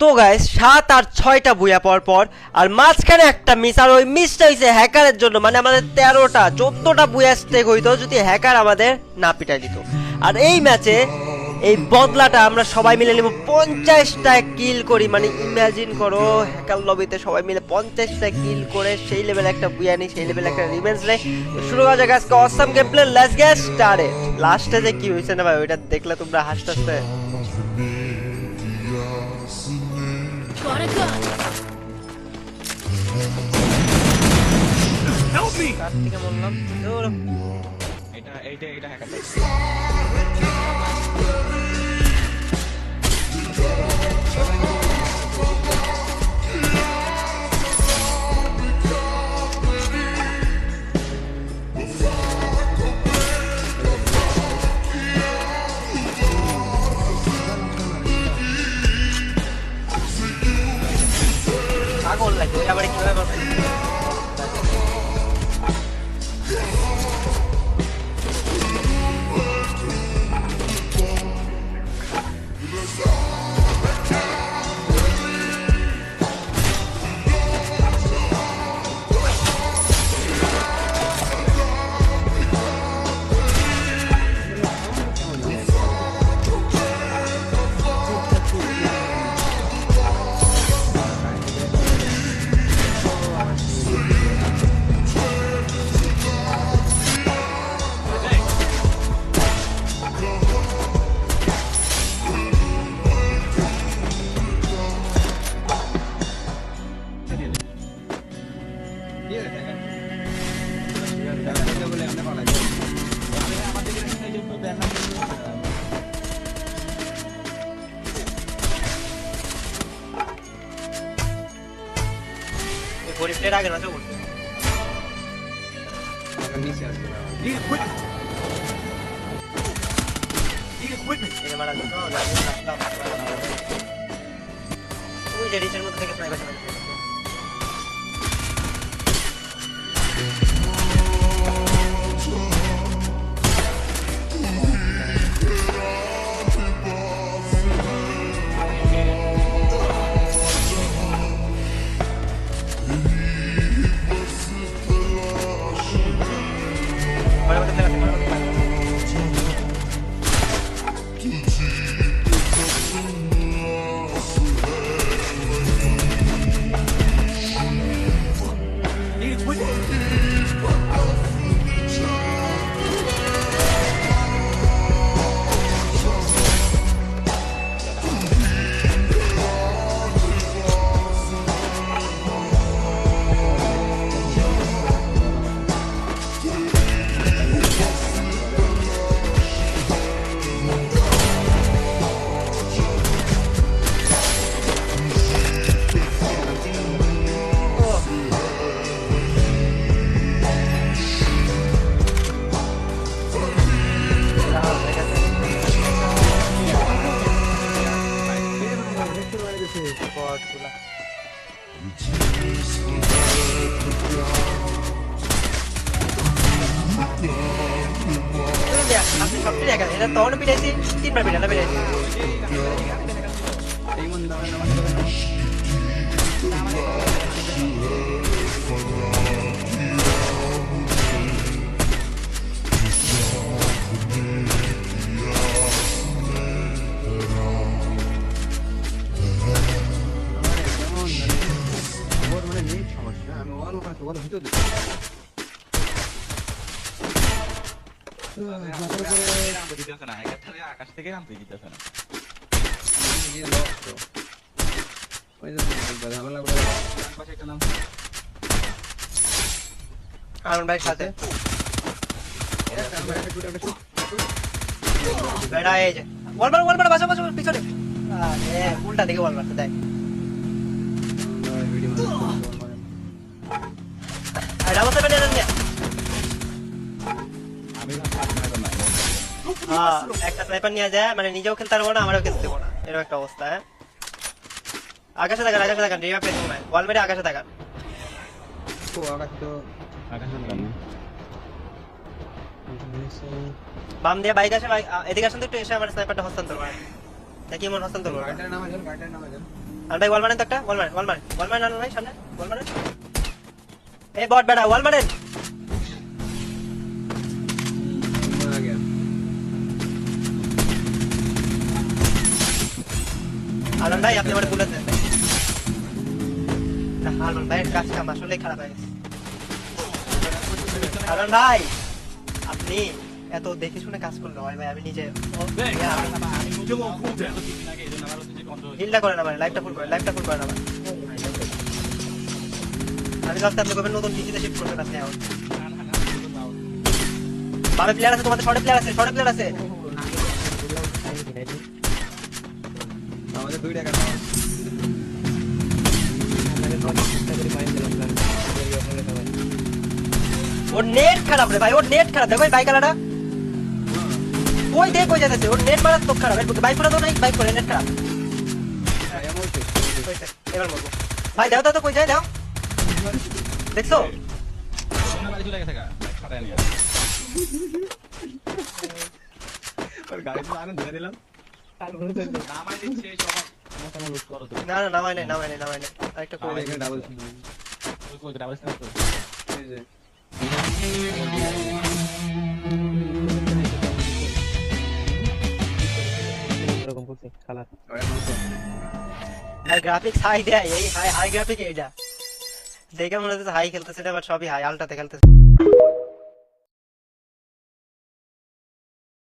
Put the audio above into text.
তো গাইস 7 আর 6টা বুয়া পর পর আর মাঝখানে একটা মিস, আর ওই মিসটা হইছে হ্যাকারের জন্য। মানে আমাদের 13টা 14টা বুয়া স্টেক হইতো যদি হ্যাকার আমাদের না পিটাই দিত। আর এই ম্যাচে এই বদলাটা আমরা সবাই মিলে নিব 50টা কিল করি। মানে ইমাজিন করো হ্যাকার লবিতে সবাই মিলে 50টা কিল করে সেই লেভেলে একটা বুয়া নি, সেই লেভেলে একটা রিভেঞ্জ নেই। তো শুরু করা যাক আজকে awesome game play. Let's get started. লাস্টে যে কি হইছে না ভাই, ওইটা দেখলে তোমরা হাসতে Got a gun. Help me! কার থেকে বললাম দূর। এটা হ্যাকার পাগল লাগে ওই আবার কিভাবে করবে। গরিবদের আগে না তো বলতে Need equipment! Need equipment! এটা মারা যাবে না। ওই যে রিচের মধ্যে থেকে স্নাইপার চালাচ্ছে। Need equipment! বটগুলা আপনি সবটি দেখা এটা তখন পিটাইছি 3বার পিটালা পিটাইছি। আকাশ থেকে নামতে দিতেছে না। আরুন ভাই সাথে বেড়া এই যে ওয়ালবার বাঁচা পিছনে। আরে উল্টা দিকে ওয়ালবার দেয়। আর ডাবল সেভেন এর নিয়ে একটা স্নাইপার নিয়ে যায়, মানে নিজেও খেলতে পারবো না আমারও খেলতে পারবো না, এরকম একটা অবস্থা। হ্যাঁ আকাশে থাকান রিভাইভ পেতে হয় ওয়াল মেরে আকাশে থাকান। বাম দিয়ে বাইক আসে, এদিকে আসেন তো একটু, এসে আমার স্নাইপারটা হস্তান্তর করে দেখি মন হস্তান্তর করবে। আর ভাই ওয়াল মারেন তো একটা, ওয়াল মারেন আর ভাই সামনে ওয়াল মারেন। এই বট বেটা ওয়াল মারেন। আলম ভাই আপনি আমার বুলেট দেন ভাই। আলম ভাইয়ের কাজটা আসলে খারাপ হয়ে গেছে। আলম ভাই আপনি এত দেখে শুনে কাজ করলে হয় ভাই, আমি নিজে আমি বুঝে খুব দেন তো দিন আগে এজন্য আমার হচ্ছে কন্ট্রোল হিলটা করেন আমার, লাইভটা ফুল করেন আমার। আমি ভাবছি আপনি কবে নতুন পিসিতে শিফট করবেন আপনি এখন। বামে প্লেয়ার আছে, তোমাদের শর্টে প্লেয়ার আছে। আমাদের 2 টাকা দাও ওর নেট খারাপ রে ভাই, দেখো এই বাইক আলাদা ওই দেখ কই যাচ্ছে, ওর নেট মারাত্মক খারাপ। বাইক করে দাও, নাই বাইক করে নেট খারাপ। এবার বলবো ভাই দাও তো কই যায় দাও, দেখছো সোনা বাড়ি চলে গেছে গা ফাটায় নিয়ে ওর গাড়ি তো আমি ধরে দিলাম নামাই দিচ্ছে সবাই মোটামুটি লুট করো তো না নামাই নাই আরেকটা করে এখানে ডাবল ওই ডাবল স্ন্যাপ তো এই যে এরকম করছে কালার আর গ্রাফিক্স হাই দেয়, এই হাই গ্রাফিক এইটা দেখে মনে হচ্ছে হাই খেলতেছে, বাট সবই হাই আলটাতে খেলতেছে।